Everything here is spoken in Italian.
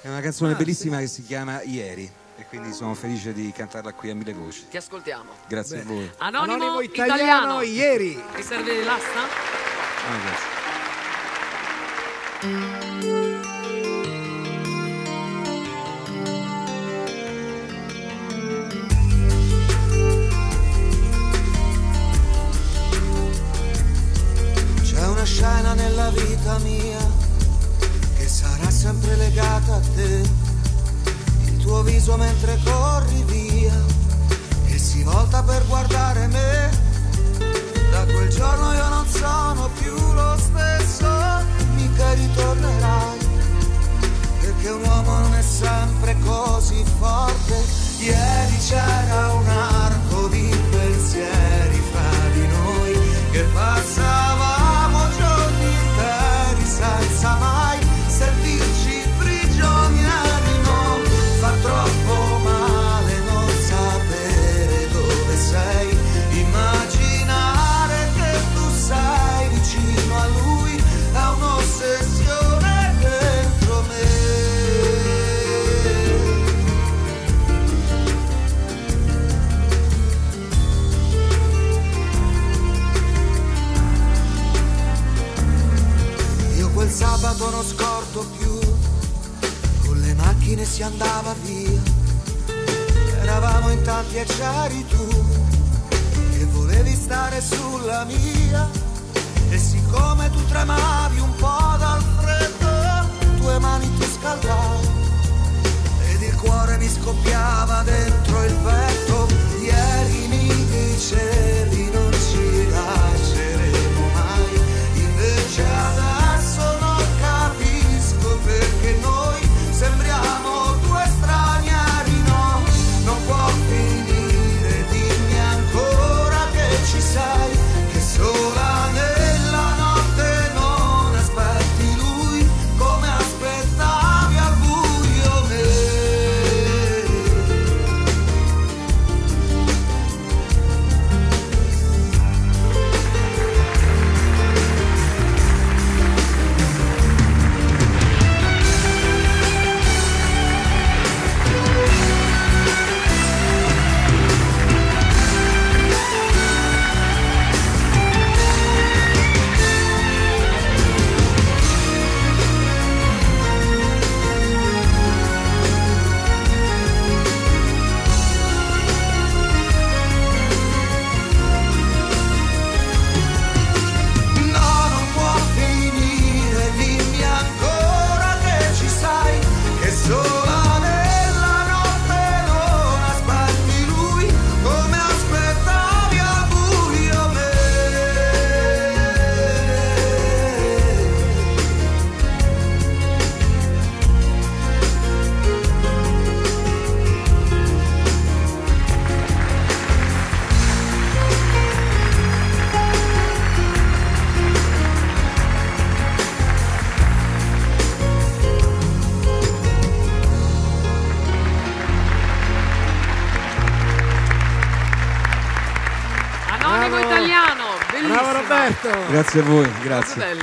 È una canzone bellissima che si chiama Ieri e quindi sono felice di cantarla qui a mille voci. Ti ascoltiamo. Grazie a voi. Anonimo italiano. Ieri. Ti serve l'asta? Grazie. C'è una scena nella vita mia che sarà sempre legata a te, il tuo viso mentre corri via, che si volta per guardare me. Da quel giorno io non sono più lo stesso, mica ritornerai, perché un uomo non è sempre così forte. Ieri c'era un arco di pensieri fra di noi che passavamo giorni interi senza mai sentirci prigionieri. No, fa troppo male non sapere dove sei, immaginare che tu sei vicino a lui è un'ossessione dentro me. Quel sabato non scordo più, con le macchine si andava via, eravamo in tanti e c'eri tu, che volevi stare sulla mia, e siccome tu tremavi un po' dal freddo, tue mani ti scaldavano, ed il cuore mi scoppiava dentro il petto. Ieri mi dicevi non ci lasceremo mai, invece adesso perché noi sembriamo due stranieri. No, non può finire, dimmi ancora che ci sei, che sola nella notte non aspetti lui come aspettavi al buio me. Anonimo italiano, bellissimo. Bravo Roberto. Grazie a voi, grazie.